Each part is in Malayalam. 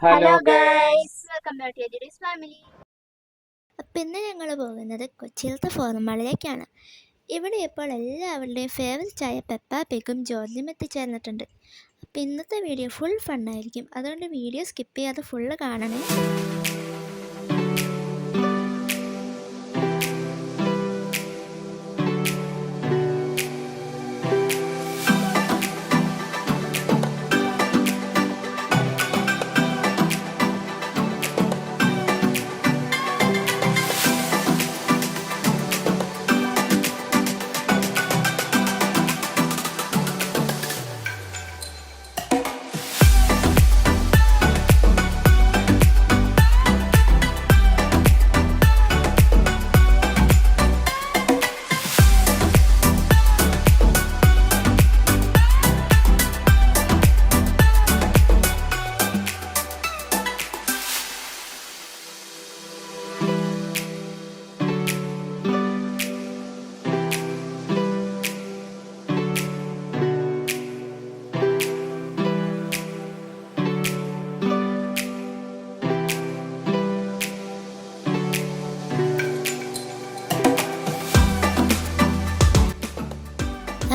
Hello hello guys, guys, welcome back to Edudees family. അപ്പം ഇന്ന് ഞങ്ങൾ പോകുന്നത് കൊച്ചിയിലത്തെ ഫോറം മാളിലേക്കാണ്. ഇവിടെ ഇപ്പോൾ എല്ലാവരുടെയും ഫേവറേറ്റ് ആയ പെപ്പ പിഗും ജോർജും എത്തിച്ചേർന്നിട്ടുണ്ട്. അപ്പം ഇന്നത്തെ വീഡിയോ ഫുൾ ഫണ്ണായിരിക്കും, അതുകൊണ്ട് വീഡിയോ സ്കിപ്പ് ചെയ്യാതെ ഫുള്ള് കാണണേ.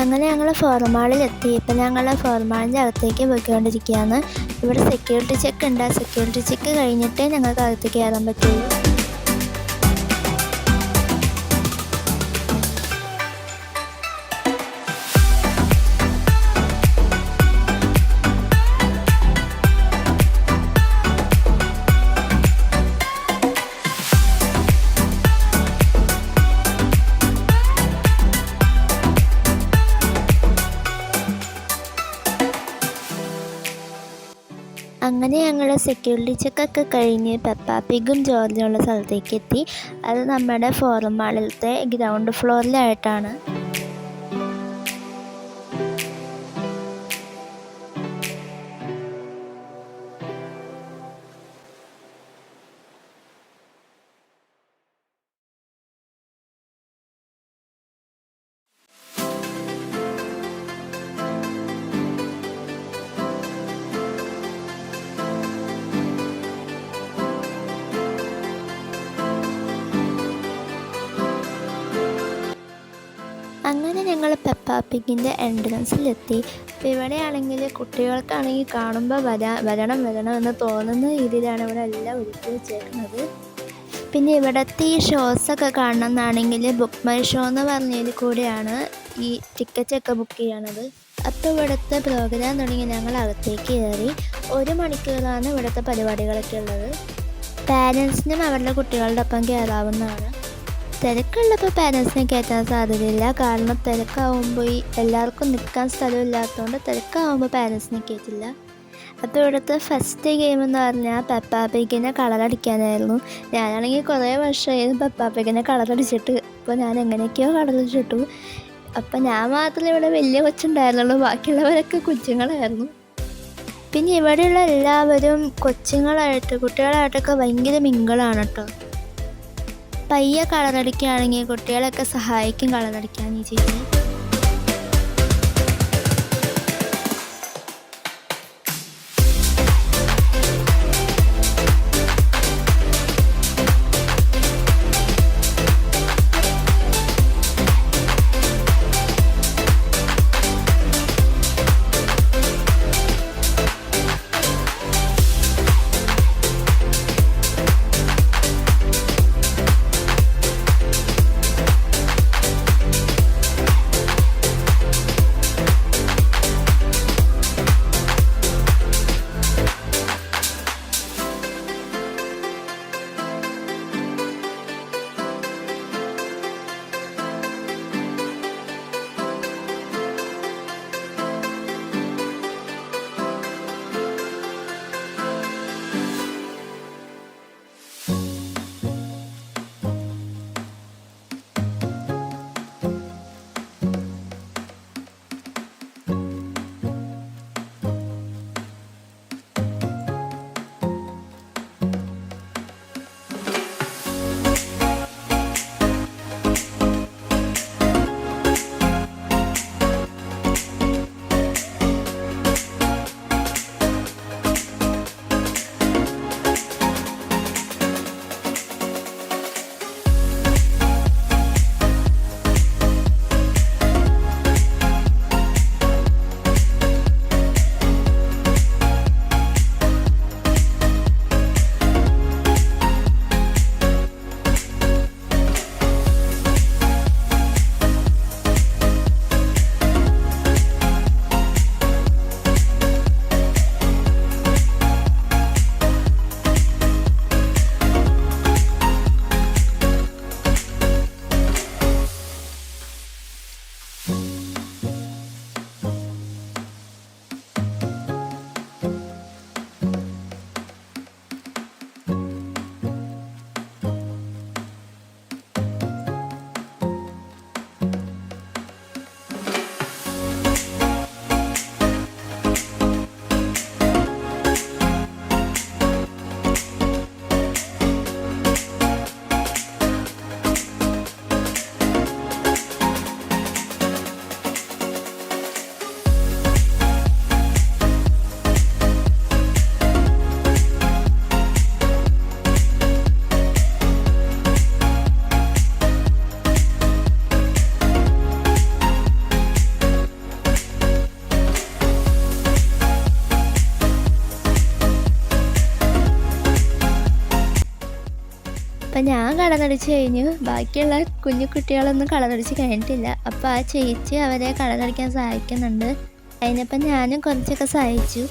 അങ്ങനെ ഞങ്ങൾ ഫോറം മാളിലെത്തി. ഇപ്പം ഞങ്ങൾ ഫോറം മാളിൻ്റെ അകത്തേക്ക് പോയിക്കൊണ്ടിരിക്കുകയാണ്. ഇവിടെ സെക്യൂരിറ്റി ചെക്ക് ഉണ്ട്. ആ സെക്യൂരിറ്റി ചെക്ക് കഴിഞ്ഞിട്ടേ ഞങ്ങൾക്ക് അകത്തേക്ക് കയറാൻ പറ്റുള്ളൂ. അങ്ങനെ ഞങ്ങൾ സെക്യൂരിറ്റി ചെക്കൊക്കെ കഴിഞ്ഞ് പെപ്പ പിഗും ജോർജുള്ള സ്ഥലത്തേക്ക് എത്തി. അത് നമ്മുടെ ഫോറം മാളിലത്തെ ഗ്രൗണ്ട് ഫ്ലോറിലായിട്ടാണ്. അങ്ങനെ ഞങ്ങൾ പെപ്പ പിഗിൻ്റെ എൻട്രൻസിലെത്തി. അപ്പോൾ ഇവിടെയാണെങ്കിൽ കുട്ടികൾക്കാണെങ്കിൽ കാണുമ്പോൾ വരണം എന്ന് തോന്നുന്ന രീതിയിലാണ് ഇവിടെ എല്ലാം ഒരുക്കി വെച്ചേക്കുന്നത്. പിന്നെ ഇവിടുത്തെ ഈ ഷോസൊക്കെ കാണണമെന്നാണെങ്കിൽ ബുക്ക് മൈ ഷോ എന്ന് പറഞ്ഞതിൽ കൂടെയാണ് ഈ ടിക്കറ്റൊക്കെ ബുക്ക് ചെയ്യണത്. അപ്പോൾ ഇവിടുത്തെ പ്രോഗ്രാം തുടങ്ങി ഞങ്ങൾ അകത്തേക്ക് കയറി. 1 മണിക്കൂറാണ് ഇവിടുത്തെ പരിപാടികളൊക്കെ ഉള്ളത്. പാരൻസിനും അവരുടെ കുട്ടികളുടെ ഒപ്പം കയറാവുന്നതാണ്. തിരക്കുള്ളപ്പോൾ പാരൻസിനെ കയറ്റാൻ സാധ്യതയില്ല, കാരണം തിരക്കാവുമ്പോൾ എല്ലാവർക്കും നിൽക്കാൻ സ്ഥലമില്ലാത്തതുകൊണ്ട് തിരക്കാവുമ്പോൾ പാരൻസിനെ കയറ്റില്ല. അപ്പോൾ ഇവിടുത്തെ ഫസ്റ്റ് ഗെയിം എന്ന് പറഞ്ഞാൽ പെപ്പ പിഗിനെ കളറടിക്കാനായിരുന്നു. ഞാനാണെങ്കിൽ കുറേ വർഷമായി പെപ്പ പിഗിനെ കളറടിച്ചിട്ട്. അപ്പോൾ ഞാൻ എങ്ങനെയൊക്കെയോ കളറടിച്ചിട്ടു. അപ്പം ഞാൻ മാത്രമേ ഇവിടെ വലിയ കൊച്ചുണ്ടായിരുന്നുള്ളൂ, ബാക്കിയുള്ളവരൊക്കെ കുഞ്ഞുങ്ങളായിരുന്നു. പിന്നെ ഇവിടെയുള്ള എല്ലാവരും കുട്ടികളായിട്ടൊക്കെ ഭയങ്കര മിങ്കിളാണ് കേട്ടോ. പയ്യെ കളറടിക്കുകയാണെങ്കിൽ കുട്ടികളൊക്കെ സഹായിക്കും കളറടിക്കാൻ ഈ ചേച്ചി. അപ്പം ഞാൻ കളറടിച്ച് കഴിഞ്ഞു. ബാക്കിയുള്ള കുഞ്ഞു കുട്ടികളൊന്നും കളറടിച്ച് കഴിഞ്ഞിട്ടില്ല. അപ്പോൾ ആ ചേച്ചി അവരെ കളറടിക്കാൻ സഹായിക്കുന്നുണ്ട്. അതിനപ്പം ഞാനും കുറച്ചൊക്കെ സഹായിച്ചു.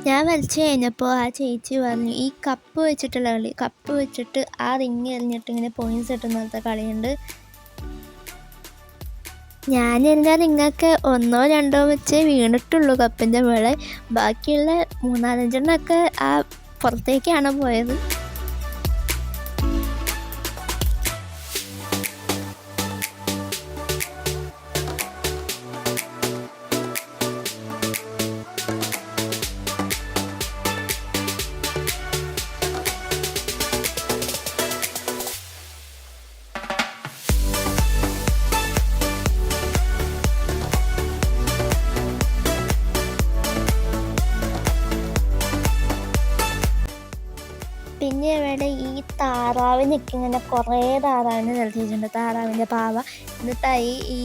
ഞാൻ വരച്ച് കഴിഞ്ഞപ്പോൾ ആ ചേച്ചി പറഞ്ഞു, ഈ കപ്പ് വെച്ചിട്ടുള്ള കളി, കപ്പ് വെച്ചിട്ട് ആ റിങ് എറിഞ്ഞിട്ട് ഇങ്ങനെ പോയിൻറ്റ്സ് ഇട്ടുന്നത്തെ കളിയുണ്ട്. ഞാൻ എല്ലാ റിങ്ങൊക്കെ 1 or 2 വെച്ച് വീണിട്ടുള്ളൂ കപ്പിൻ്റെ മുകളിൽ. ബാക്കിയുള്ള 3-4 ആ പുറത്തേക്കാണ് പോയത്. പിന്നെ ഇവിടെ ഈ താറാവിനൊക്കെ ഇങ്ങനെ കുറേ താറാവിനെ നിർത്തിയിട്ടുണ്ട്, താറാവിൻ്റെ പാവ. എന്നിട്ടായി ഈ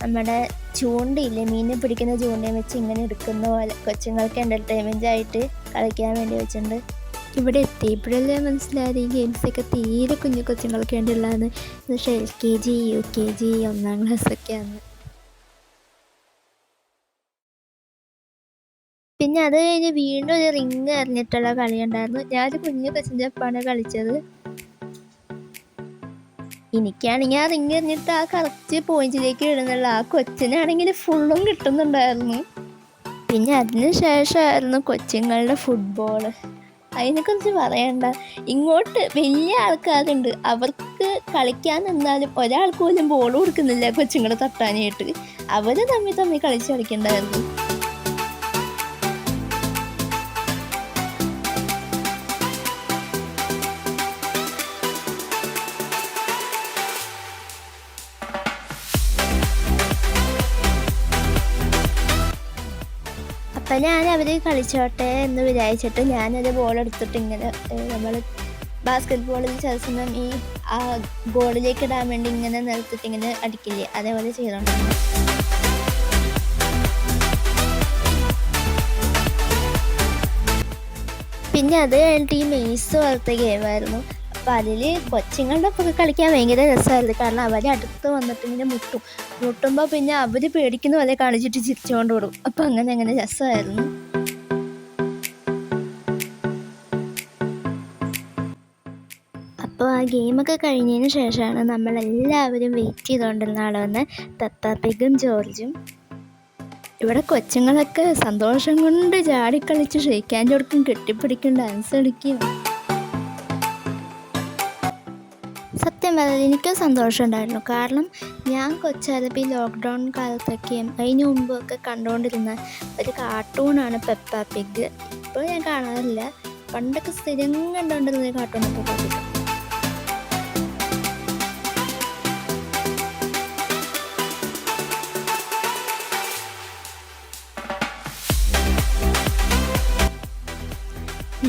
നമ്മുടെ ചൂണ്ടയില്ലേ, മീനെ പിടിക്കുന്ന ചൂണ്ടയും വെച്ച് ഇങ്ങനെ എടുക്കുന്ന പോലെ കൊച്ചുങ്ങൾക്ക് എൻ്റർടൈൻമെൻ്റ് ആയിട്ട് കളിക്കാൻ വേണ്ടി വെച്ചിട്ടുണ്ട്. ഇവിടെ എത്തിയപ്പോഴല്ലേ മനസ്സിലായത് ഈ ഗെയിംസൊക്കെ തീരെ കുഞ്ഞു കൊച്ചുങ്ങൾക്ക് വേണ്ടിയുള്ളതാണ്. പക്ഷേ LKG UKG 1ാം ക്ലാസ്സൊക്കെയാണ്. പിന്നെ അത് കഴിഞ്ഞ് വീണ്ടും ഒരു റിങ് എറിഞ്ഞിട്ടുള്ള കളി ഉണ്ടായിരുന്നു. ഞാനൊരു കുഞ്ഞു കൊച്ചിൻ്റെ ഒപ്പമാണ് കളിച്ചത്. എനിക്കാണെങ്കിൽ ആ റിങ് എറിഞ്ഞിട്ട് ആ കറക്റ്റ് പോയിന്റിലേക്ക് ഇടുന്നുള്ള, ആ കൊച്ചിനാണെങ്കിൽ ഫുള്ളും കിട്ടുന്നുണ്ടായിരുന്നു. പിന്നെ അതിന് ശേഷമായിരുന്നു കൊച്ചുങ്ങളുടെ ഫുട്ബോൾ. അതിനെക്കുറിച്ച് പറയണ്ട. ഇങ്ങോട്ട് വലിയ ആൾക്കാരുണ്ട്, അവർക്ക് കളിക്കാൻ നിന്നാലും ഒരാൾക്ക് പോലും ബോൾ കൊടുക്കുന്നില്ല കൊച്ചുങ്ങളെ തട്ടാനായിട്ട്. അവർ തമ്മിൽ കളിച്ച് കളിക്കണ്ടായിരുന്നു. അപ്പം ഞാൻ അവർ കളിച്ചോട്ടെ എന്ന് വിചാരിച്ചിട്ട് ഞാനൊരു ബോൾ എടുത്തിട്ട് ഇങ്ങനെ നമ്മൾ ബാസ്കറ്റ് ബോളിൽ ചലസുമ്പം ഈ ആ ഗോളിലേക്ക് ഇടാൻ വേണ്ടി ഇങ്ങനെ നിലത്തിട്ട് ഇങ്ങനെ അടിക്കില്ലേ, അതേപോലെ ചെയ്തോണ്ടാണ്. പിന്നെ അത് കഴിഞ്ഞിട്ട് ഈ മെയ്സ് പോലത്തെ ഗെയിമായിരുന്നു. അപ്പോൾ അതിൽ കൊച്ചുങ്ങളുടെ ഒപ്പം കളിക്കാൻ ഭയങ്കര രസമായിരുന്നു. കാരണം അവർ അടുത്ത് വന്നിട്ട് ഇങ്ങനെ മുട്ടുമ്പോൾ പിന്നെ അവർ പേടിക്കുന്ന പോലെ കാണിച്ചിട്ട് ചിരിച്ചുകൊണ്ട് വിടും. അപ്പോൾ അങ്ങനെ രസമായിരുന്നു. അപ്പോൾ ആ ഗെയിമൊക്കെ കഴിഞ്ഞതിന് ശേഷമാണ് നമ്മളെല്ലാവരും വെയിറ്റ് ചെയ്തുകൊണ്ടിരുന്ന ആൾ വന്ന് പെപ്പാപ്പിഗും ജോർജും. ഇവിടെ കൊച്ചുങ്ങളൊക്കെ സന്തോഷം കൊണ്ട് ചാടിക്കളിച്ച് ഷെയ്ക്കാൻ്റെ അടുക്കും കെട്ടിപ്പിടിക്കും ഡാൻസ് കളിക്കും. സത്യം പറഞ്ഞാൽ എനിക്കും സന്തോഷമുണ്ടായിരുന്നു. കാരണം ഞാൻ കൊച്ചായപ്പോൾ ഈ ലോക്ക്ഡൗൺ കാലത്തൊക്കെയും അതിന് മുമ്പൊക്കെ കണ്ടുകൊണ്ടിരുന്ന ഒരു കാർട്ടൂണാണ് പെപ്പാപ്പിഗ്. ഇപ്പോൾ ഞാൻ കാണാറില്ല. പണ്ടൊക്കെ സ്ഥിരം കണ്ടുകൊണ്ടിരുന്ന ഒരു കാർട്ടൂണാണ് പെപ്പാപ്പിഗ്.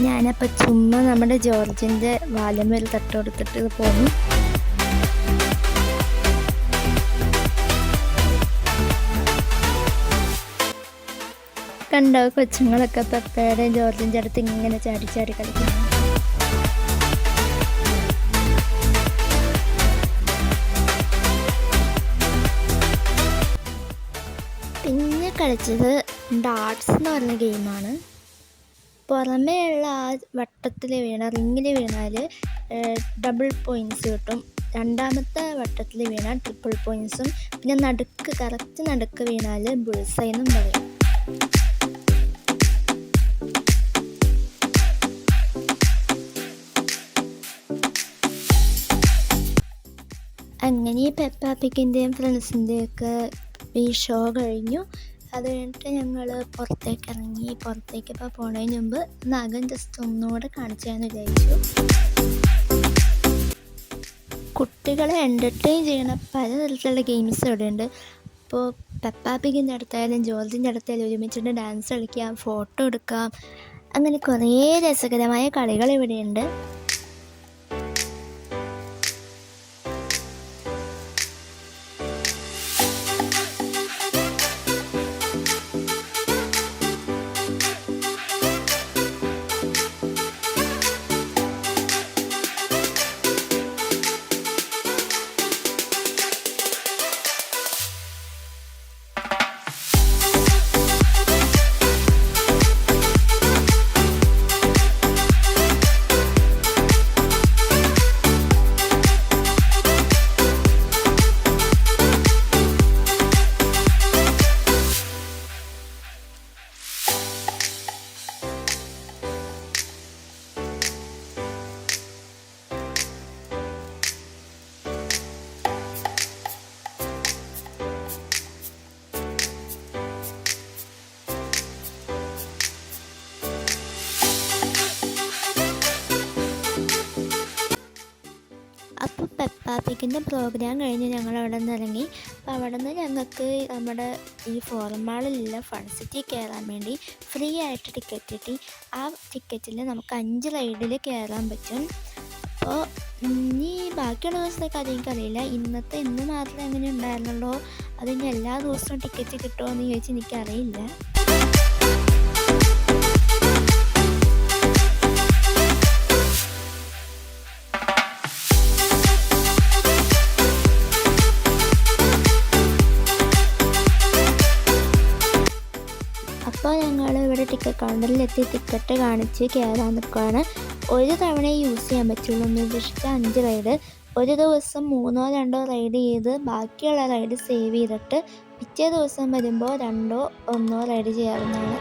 ഞാനപ്പോൾ ചുമ്മാ നമ്മുടെ ജോർജിൻ്റെ വാലമേൽ തട്ട് കൊടുത്തിട്ട് പോന്നു. കണ്ടോ കൊച്ചുങ്ങളൊക്കെ പെപ്പയുടെയും ജോർജിൻ്റെ അടുത്ത് ഇങ്ങനെ ചാടി ചാടി കളിക്കുന്നു. പിന്നെ കളിച്ചത് ഡാർട്സ് എന്ന് പറഞ്ഞ ഗെയിമാണ്. പുറമേയുള്ള ആ വട്ടത്തിൽ റിങ്ങിൽ വീണാൽ ഡബിൾ പോയിൻറ്റ്സ് കിട്ടും. രണ്ടാമത്തെ വട്ടത്തിൽ വീണാൽ ട്രിപ്പിൾ പോയിൻറ്റ്സും, പിന്നെ കറക്റ്റ് നടുക്ക് വീണാൽ ബുൾസൈ എന്നും പറയും. അങ്ങനെ പെപ്പ പിഗിൻ്റെയും ഫ്രണ്ട്സിൻ്റെയൊക്കെ ഈ ഷോ കഴിഞ്ഞു. അത് കഴിഞ്ഞിട്ട് ഞങ്ങൾ പുറത്തേക്ക് ഇറങ്ങി. പുറത്തേക്കിപ്പോൾ പോണതിന് മുമ്പ് നഖം ജസ്റ്റ് ഒന്നുകൂടെ കാണിച്ചാന്ന് വിചാരിച്ചു. കുട്ടികളെ എൻ്റർടൈൻ ചെയ്യണ പലതരത്തിലുള്ള ഗെയിംസ് ഇവിടെ ഉണ്ട്. അപ്പോൾ പെപ്പ പിഗിൻ്റെ അടുത്തായാലും ജോർജിൻ്റെ അടുത്തായാലും ഒരുമിച്ചിട്ട് ഡാൻസ് കളിക്കാം, ഫോട്ടോ എടുക്കാം, അങ്ങനെ കുറേ രസകരമായ കളികൾ ഇവിടെയുണ്ട്. അപ്പോൾ പെപ്പ പിഗിൻ്റെ പ്രോഗ്രാം കഴിഞ്ഞ് ഞങ്ങൾ അവിടെ നിന്ന് ഇറങ്ങി. അപ്പോൾ അവിടെ നിന്ന് ഞങ്ങൾക്ക് നമ്മുടെ ഈ ഫോറം മാളിലുള്ള ഫൺ സിറ്റി കയറാൻ വേണ്ടി ഫ്രീ ആയിട്ട് ടിക്കറ്റ് കിട്ടി. ആ ടിക്കറ്റിൽ നമുക്ക് 5 റൈഡിൽ കയറാൻ പറ്റും. അപ്പോൾ ഇനി ബാക്കിയുള്ള ദിവസത്തേക്ക് അതെനിക്കറിയില്ല. ഇന്ന് മാത്രമേ അങ്ങനെ ഉണ്ടായിരുന്നുള്ളൂ. അതിന് എല്ലാ ദിവസവും ടിക്കറ്റ് കിട്ടുമോ എന്ന് ചോദിച്ചാൽ എനിക്കറിയില്ല. അപ്പോൾ ഞങ്ങൾ ഇവിടെ ടിക്കറ്റ് കൗണ്ടറിലെത്തി ടിക്കറ്റ് കാണിച്ച് കയറാൻ നിൽക്കുകയാണ്. ഒരു തവണ യൂസ് ചെയ്യാൻ പറ്റുള്ളൂ. നിർദ്ദിഷ്ട 5 റൈഡ്. ഒരു ദിവസം 3 or 2 റൈഡ് ചെയ്ത് ബാക്കിയുള്ള റൈഡ് സേവ് ചെയ്തിട്ട് പിറ്റേ ദിവസം വരുമ്പോൾ 2 or 1 റൈഡ് ചെയ്യാവുന്നതാണ്.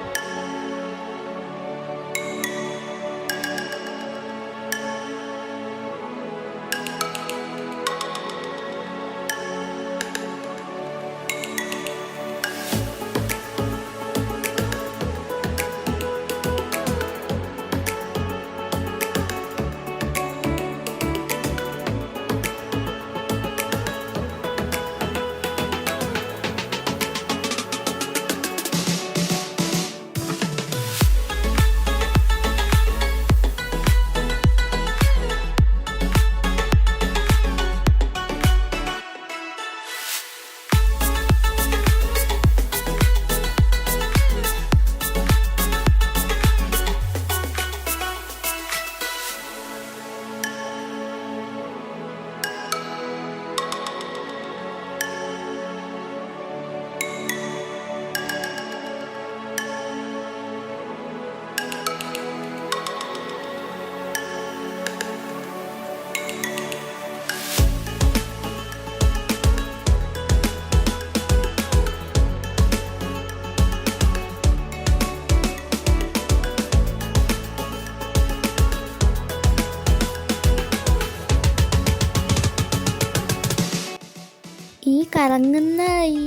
ഈ കറങ്ങുന്ന ഈ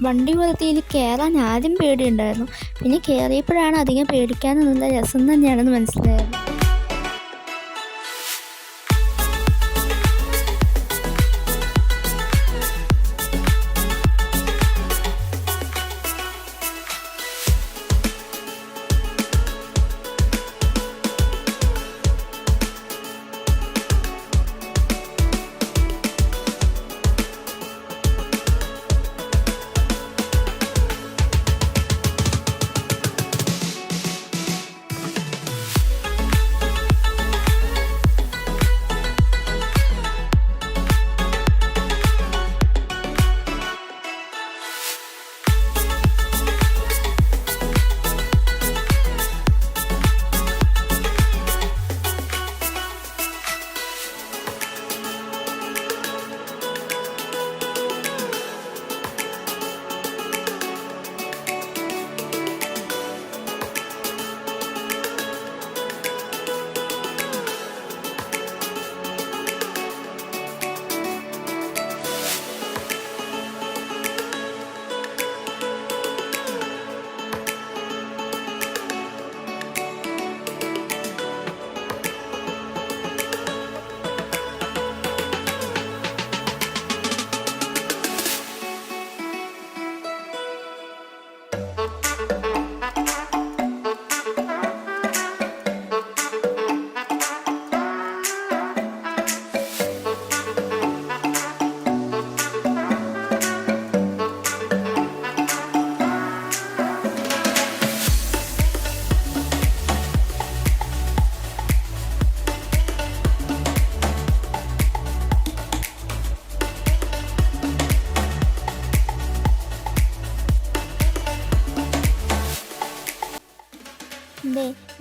വണ്ടി പോലത്തേൽ കയറാൻ ആദ്യം പേടിയുണ്ടായിരുന്നു. പിന്നെ കയറിയപ്പോഴാണ് അധികം പേടിക്കാനൊന്നുമില്ല, രസം തന്നെയാണെന്ന് മനസ്സിലായത്.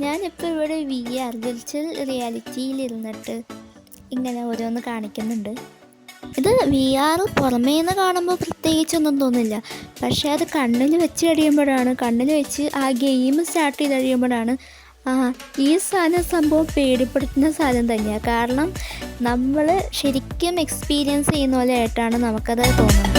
ഞാനിപ്പോൾ ഇവിടെ VR വിർച്വൽ റിയാലിറ്റിയിലിരുന്നിട്ട് ഇങ്ങനെ ഓരോന്ന് കാണിക്കുന്നുണ്ട്. ഇത് VR പുറമേ നിന്ന് കാണുമ്പോൾ പ്രത്യേകിച്ചൊന്നും തോന്നില്ല. പക്ഷേ അത് കണ്ണിൽ വെച്ച് കഴിയുമ്പോഴാണ്, കണ്ണിൽ വെച്ച് ആ ഗെയിം സ്റ്റാർട്ട് ചെയ്ത് കഴിയുമ്പോഴാണ് ഈ സംഭവം പേടിപ്പെടുത്തുന്ന സാധനം തന്നെയാണ്. കാരണം നമ്മൾ ശരിക്കും എക്സ്പീരിയൻസ് ചെയ്യുന്ന പോലെ ആയിട്ടാണ് നമുക്കത് തോന്നുന്നത്.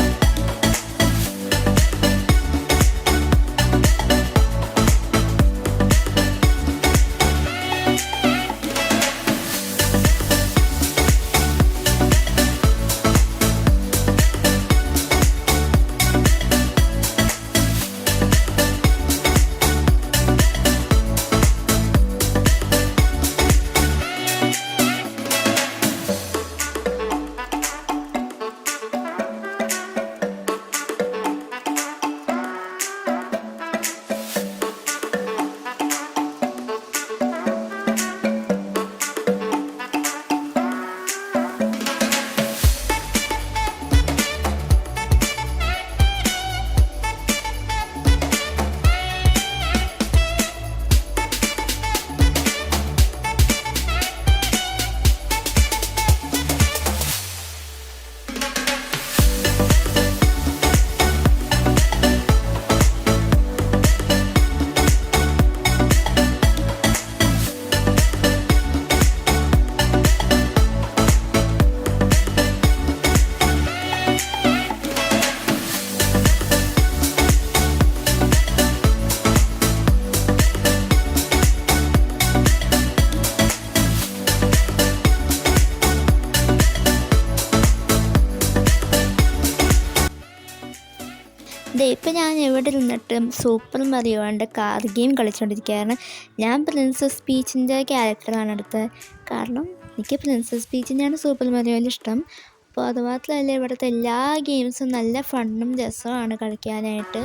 ഇപ്പം ഞാൻ എവിടെ ഇരുന്നിട്ട് സൂപ്പർ മറിയോൻ്റെ കാർ ഗെയിം കളിച്ചുകൊണ്ടിരിക്കുകയാണ്. ഞാൻ പ്രിൻസസ് പീച്ചിൻ്റെ ക്യാരക്ടറാണ് എടുത്തത്. കാരണം എനിക്ക് പ്രിൻസസ് പീച്ചിനെയാണ് സൂപ്പർ മറിയോയിൽ ഇഷ്ടം. അപ്പോൾ അതുമാത്രമല്ല ഇവിടുത്തെ എല്ലാ ഗെയിംസും നല്ല ഫണ്ണും രസമാണ് കളിക്കാനായിട്ട്.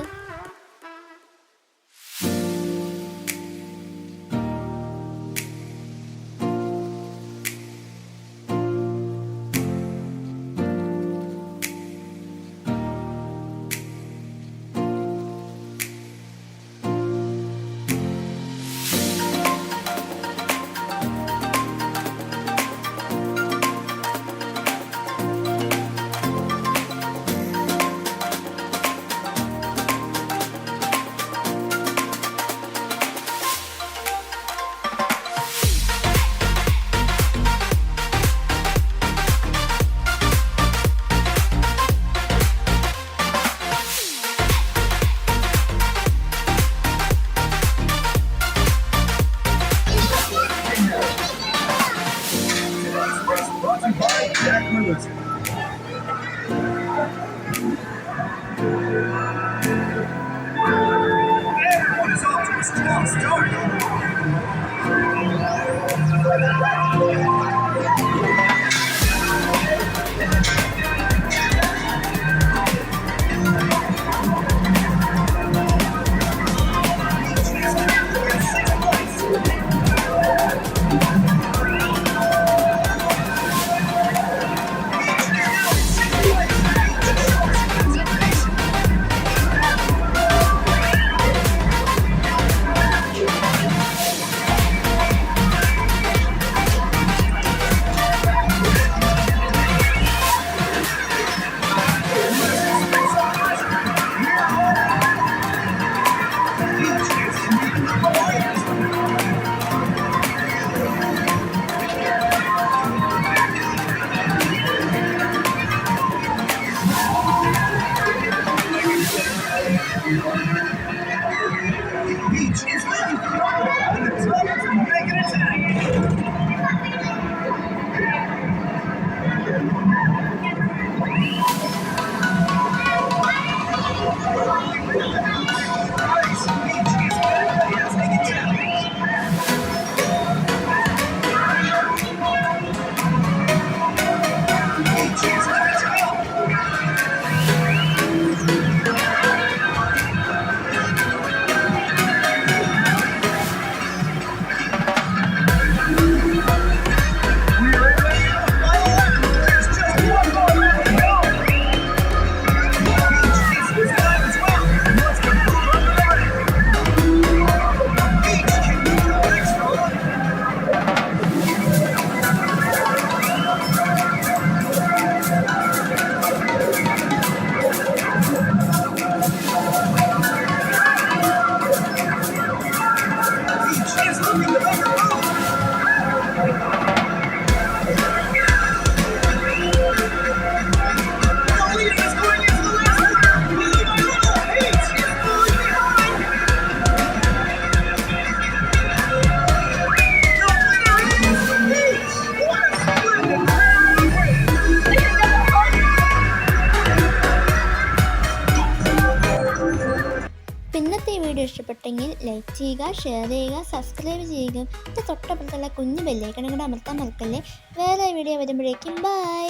ഇഷ്ടപ്പെട്ടെങ്കിൽ ലൈക്ക് ചെയ്യുക, ഷെയർ ചെയ്യുക, സബ്സ്ക്രൈബ് ചെയ്യുക. തൊട്ടപ്പുറത്തുള്ള കുഞ്ഞു ബെല്ലൈക്കണും കൂടെ അമർത്താൻ മറക്കല്ലേ. വേറെ വീഡിയോ വരുമ്പോഴേക്കും ബൈ.